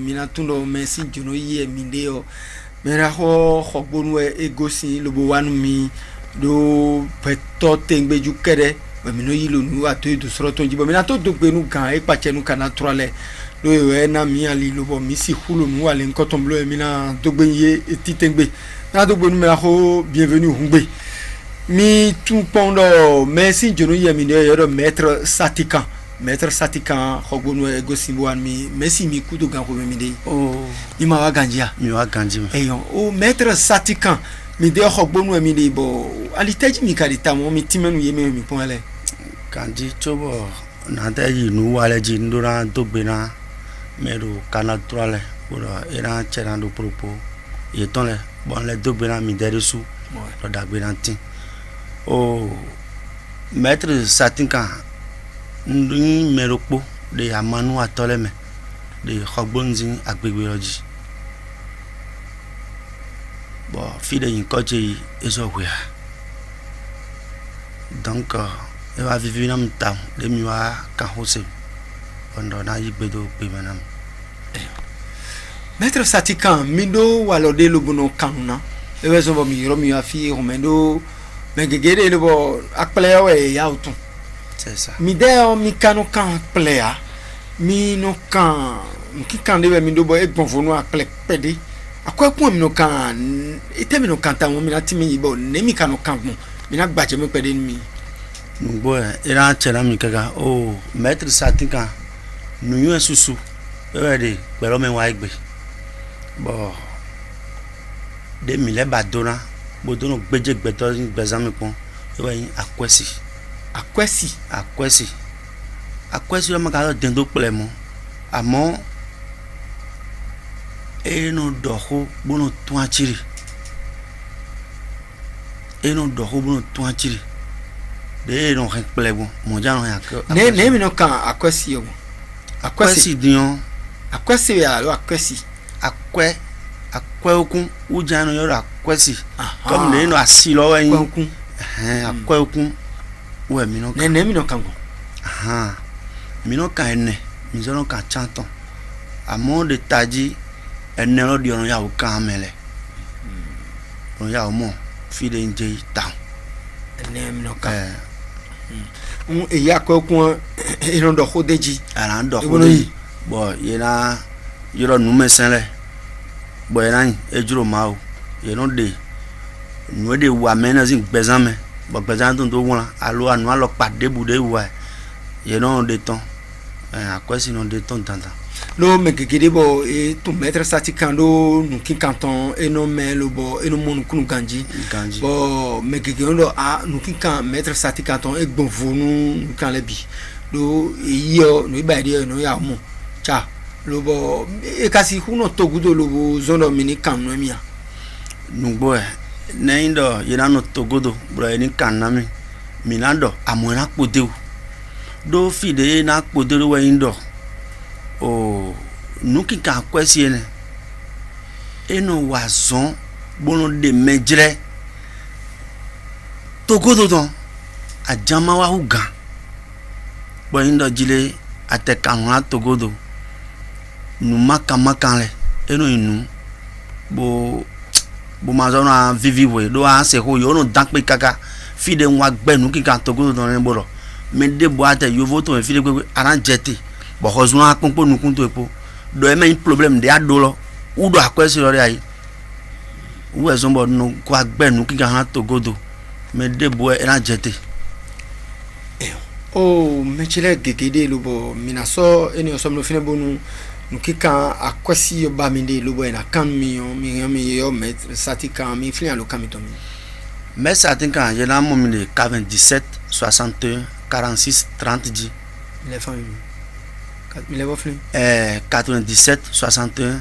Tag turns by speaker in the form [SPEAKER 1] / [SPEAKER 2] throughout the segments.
[SPEAKER 1] Mina tundo mesi jono ye mindeo mera ho hogbonu egosi lobo wanu mi do peto tengbe jukere we mino yilo nu ato do soroto jibo mina to dogbe nu gan e pache nu kana trole do e na mi ali lobo mi si hulo nu ale nkoton blo e mina dogbe ye eti tengbe na dogbe nu mera ho bienvenue hungbe mi tu pondo mesi jono ye mindeo yoro maître Satikan hogbonu egosimbo an mi mesi mi kudo gan ko mi de o ima wa ganjia
[SPEAKER 2] mi wa ganji
[SPEAKER 1] eyon o maître Satikan mi de hogbonu mi de bo aliteji mi kadita mo mi timenu yeme mi ponle
[SPEAKER 2] ganji chobo na ta yi nu wale ji ndura dogbena mero kana trale ora era chera do propos e ton le bon le dogbena mi de resu do dagbena tin o maître Satikan nduni merokpo de amanu atoleme de khogbonzi agbegbe loji bo fide yin koje eso hwe donc e va vivre nam tam de mi wa ka hose ondo na yigbedo pe manam
[SPEAKER 1] maître Satikan mindo walode lobono kanuna e wezo bo mi romi afi romendo mengegere lobo akpleyo e yautun.
[SPEAKER 2] C'est ça.
[SPEAKER 1] Mi deo mi kano kan plea mi no kan ki kan de mi do bo e gbon fonu akple pede akwa ku mi no kan ite mi no kan ta mo mi na ti mi bo ne mi kano kan gbon mi na gbaje mi pede mi
[SPEAKER 2] ngbo era chela mi kaka o maître Satikan nu yu susu e de pelo me wa igbe bo de mi le badona bo do no gbeje gbeto gbezan mi pon e wa yin akwesi o magalo dendo plemo amo eno doho bono tuachiri de no plebo mo jano ya
[SPEAKER 1] ne mi no kan akwesi o
[SPEAKER 2] akwesi dion
[SPEAKER 1] akwesi ya lo akwesi
[SPEAKER 2] akwe okun ujano yo akwesi comme le no asilo wa yin akwe okun ouais mi no
[SPEAKER 1] kango
[SPEAKER 2] mi no kan ene mi zo no kan chanton amo de taji ene lo di ono ya o kan mele ono ya o mo fi de nje ta
[SPEAKER 1] ene mi no kan e ya ko kun e no do hodeji
[SPEAKER 2] ara ndo hodeji bo yena yoro nu mesenle bo yena ejuro ma o ye no de nu de wa mena zin gbezame bo gbezan to won alo anu alo pade bude wa ye no de ton akwesi no de ton tanta
[SPEAKER 1] lo megegede bo e to maître Satikan do nu kin kanton e no me lo bo e no monu kunu ganji bo megege do a nu kin kan maître Satikan ton e gbon vonu kan lebi do iyo no iba de no ya mo cha lo bo e kasi huno togudo lo bo zono mini kan no mia
[SPEAKER 2] nugbo neindo yena no togodo bro eni kanami minando amona podeu do fide na podeu we indo o nuki ka kwesi ene eno wazon bono de mejre togodo don ajama wa uga bo indo jile atekanwa togodo numaka makale eno inu bo mazona vivi we do a se ho yo no dankpe kaka fide nwa gbenu ki kan togo don nboro me de boate yo voto fide gbe aran jeti bo hozun aponpo nukun to epo do e me problem de adolo udo akwesi lori ayi u e zombo no kwa gbenu ki kan togo do me de bo aran jeti
[SPEAKER 1] o me chile gegede lobo minaso eni osomno fine bonu nukika akwesi yo ba minde lobo na kan mi yo maître Satikan mi fli alo kamitomi
[SPEAKER 2] mais Satikan je na mo mi de 97 61 46 30 di
[SPEAKER 1] les femmes il est fli
[SPEAKER 2] 97 61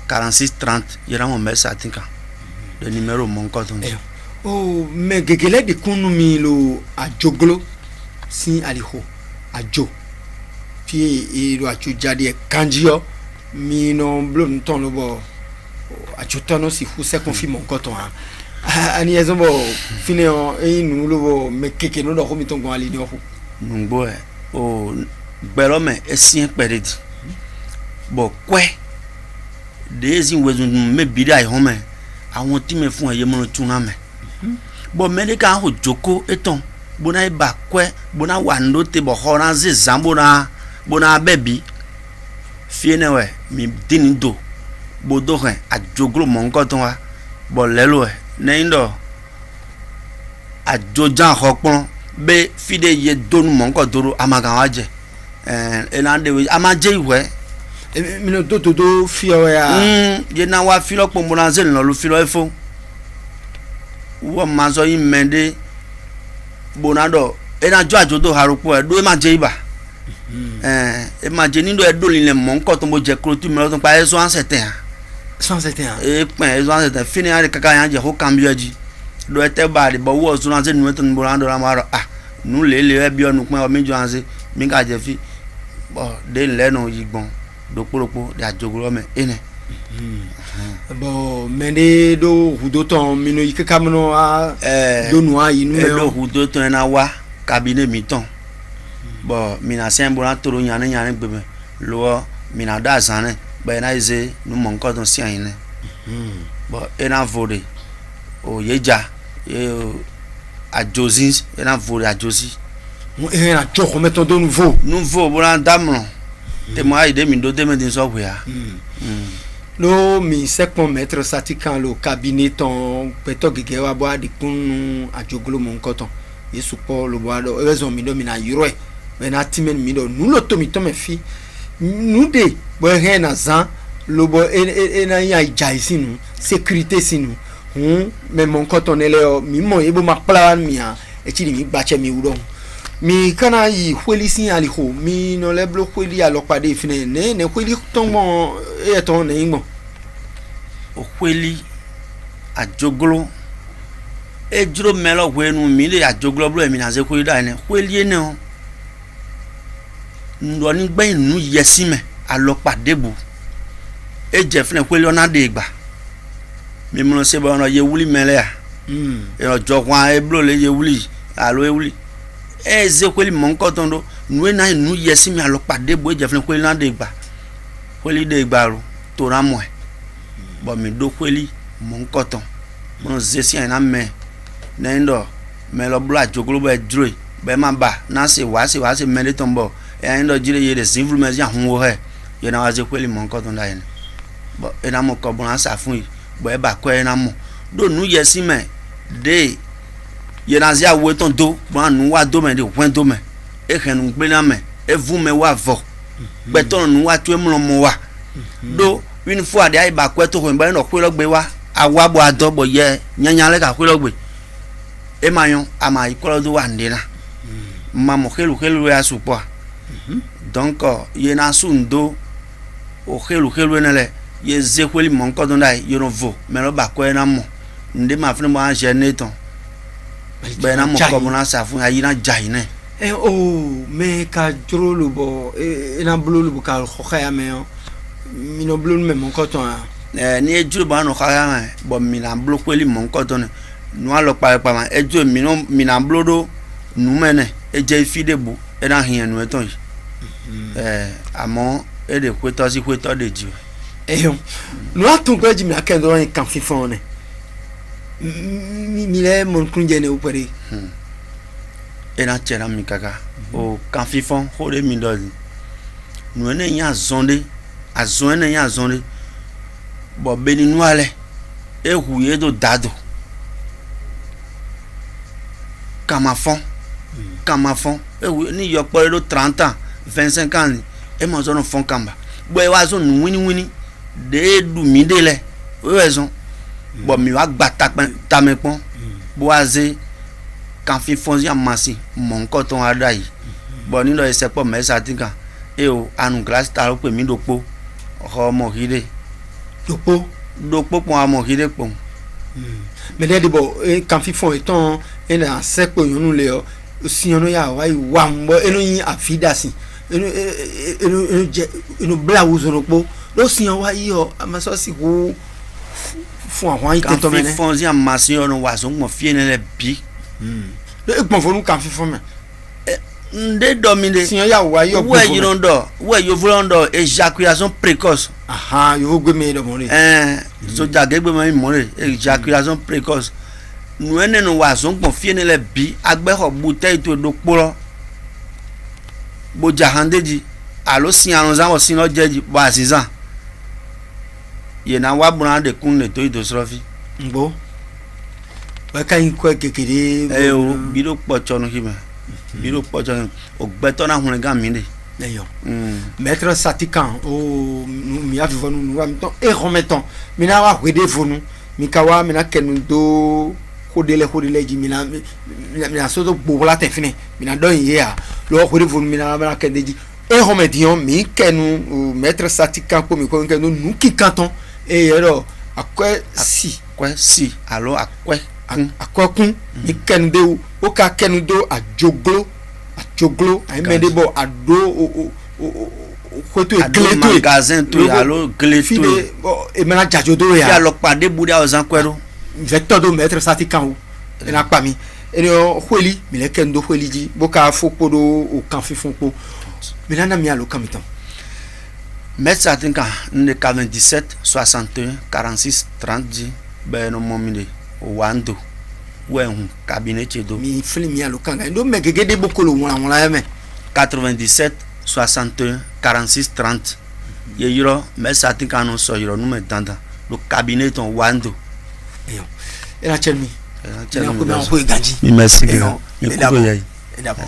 [SPEAKER 2] 46 30 je na mo maître Satikan le numéro mon compte
[SPEAKER 1] oh me gegele de kunu mi lo ajoglo si aliho ajo fi lo achu jade kanjio mi no blon ton lo bo achu tono si hu se confirme mon coton ani ezombo fine on e nu lo bo me keke no do ko mi ton gon ali ni o
[SPEAKER 2] ngbo o gbero me esien peredi bo kwe des in wezun me bida home àwọn tí me fún aye mo tún na me bo medical ho joko eton bona ba kwe bona wa ndo te bo horan ze zambona bona bebi fiene we mi dinido bodo hen ajoglo monko ton wa bo lelo e neindo ajojan hopon be fide ye donu monko doro amagan waje elande we amaje iwe
[SPEAKER 1] mi no do fio ya
[SPEAKER 2] ye na wa filo po mo na ze lo lu filo efo wo ma so yin mende bonado ena jo ajodo harupo e do e ma je iba e ma je nindo e do lile monko to mo je kro tu mi lo tun pa e so ansete ha
[SPEAKER 1] 171
[SPEAKER 2] e pen e so ansete fini ha de kaka yan je ho cambio ji do e te ba de bo wo so na ze nu to bonado la ma nu le e bi onu pin o mi jo anse mi ka je fi bo de lenu yigbon dopolopo de ajogoro me ene
[SPEAKER 1] bon mende do hudo ton mino yike kamno a do no ayi nu
[SPEAKER 2] do hudo ton na wa cabinet mi ton bon mina sembo na toro nyane gbebe lo mina da zane ba na ize nu monko ton si ayin ne bon ena vode o yeja e ajozis ena vode ajosi
[SPEAKER 1] ena choko meton do nouveau
[SPEAKER 2] bona damno te mo aide mi do te me din so we ya
[SPEAKER 1] no mi sekpon maître satikan lo cabinet ton peto gege wa bo adi kun ajoglo mon koton yesu po lo bo ado raison mi do mi na yure me na timen mi do nu lo to mi to me fi nu de bo he na zan lo bo na ya jaisinu sécurité sinu me mon koton ele mi mo ebo ma plan mi a e ti mi gbache mi udon mi kana yi hweli sin ali ho mi no le blo hweli alopade fine ne hweli ton mo e ton ne ngbo
[SPEAKER 2] o hweli ajoglo ejuro melo hwenu mi le ajoglo blo mi na ze hweli da ne hweli ene o ndo ni gbe inu yesime alopade bu eje fine hweli ona de igba mi mo se bo no ye wuli mele ya e ojo kwa e blo le ye wuli alo e wuli ezekweli monko tondo nu na nu yesi mi alopade bo je fun kweli na de gba kweli de gba ro to ra mo e bo mi do kweli monko ton mo zesi na me na ndo me lo bla joglo bo dro be ma ba na se wa se me ton bo e ndo jire ye de civil me ya hun wo he ye na wa ze kweli monko ton da yen bo e na mo ko bo na sa fun yi bo e ba ko e na mo do nu yesi me de ye na zia wo ton do bo anu wa do me de wen do me e henu gbe na me e vu me wa vo gbe ton nu wa tu emu mo wa do win fu ade ai ba kwe to ho ngba no kwe lo gbe wa awa bo ado bo ye nyanya le ka kwe lo gbe e ma yon ama ikolo do wa ndina ma mo helu ya supo donc ye na sundo o helu na le ye zekweli mon ko don dai yo no vo me lo ba kwe na mo nde ma fun mo an je neton be na mo ko mo na sa fun ayi na jai ne
[SPEAKER 1] me ka joro lo bo na blo lo ka kho ya me mi no blo me mon ko ton
[SPEAKER 2] ni ejuro ba no kha ya bo mi na blo kweli mon ko ton nu alo pa ma ejo mi na blo do nu mene eje fide bu e na hin enu eton amo e de kweto de ji
[SPEAKER 1] nu atun ko ji mi akendo en kan fifon ne mi le mon kunje ne upare
[SPEAKER 2] ena chera mi kaka o kan fifon hore mi do nu ne yan zonde azon ne yan zonde bo beni nu ale e huye do dado kamafon e hu ni yo pore do 30 ans 25 ans e mo zo no fon kamba bo e wa zo nu wini de du mi de le o raison bo mi wa gba ta me pon bo aze kan fi fonzi amasi mon ko ton ada yi bo ni lo ese po me sa tinka e o anu glass ta ro pe mi dopo o mo hide dopo pon amo hide pon
[SPEAKER 1] me de bo kan fi fon eton e na se po yonu le o si yonu ya wa mbo enu yin afida sin enu bla wo zo po lo si yan wa yi o amaso si wo fún àwọn ite to me ne
[SPEAKER 2] fonzi amasi onu wa so mo fie ne le bi
[SPEAKER 1] e pon fonu kan fi fon me
[SPEAKER 2] nde domine
[SPEAKER 1] sinon ya wa yo
[SPEAKER 2] ouais yirondo ouais yo volondo éjaculation précoce
[SPEAKER 1] aha yo gbe me do mo le
[SPEAKER 2] so jagbe me mo le éjaculation précoce nous ene no wa so gbon fie ne le bi agbe ho bouteille to do poro bo jahandeji alo sin arun zan wo sin lo jeji bo asizan ye na wa buna de kun le to idosrofi
[SPEAKER 1] ngbo wa kan ko kekere
[SPEAKER 2] o bi do pocho no kime bi do pocho o gbeto na hun gan mi de
[SPEAKER 1] d'ailleurs maître Satikan o mi a vivonu nu wa mi ton e remeton mi na wa kwede fonu mi kawa mi na kenu do kodele ji mi na so to gbo la te fini mi na don ye a lo kwede fonu mi na kedeji e remedion mi kenu maître Satikan ko mi ko kenu nu ki kanton e yero akwe si
[SPEAKER 2] alors akwe
[SPEAKER 1] kun mi kenu de o ka kenu do ajoglo ay mede bo ado ko to
[SPEAKER 2] clé to magasin to alors clé to
[SPEAKER 1] e mena jajo do ya
[SPEAKER 2] lo pade budi a ozan kwero
[SPEAKER 1] vecteur do maître Satikan o ena pa mi ene o holi mi le kendo holi ji bo ka fopo do o kan fifon ko mi na mi alo kamitan
[SPEAKER 2] maître Satikan ne 97 61 46 30 be no momine o wando un cabinet chedo
[SPEAKER 1] mi film ya lokanga ndo megege de bokolo wala yeme
[SPEAKER 2] 97 61 46 30 ye yiro mais Satikan no so yiro nume tanda le cabinet ton wando
[SPEAKER 1] eyo era chelmi ko me ko gaji
[SPEAKER 2] merci
[SPEAKER 1] e d'abord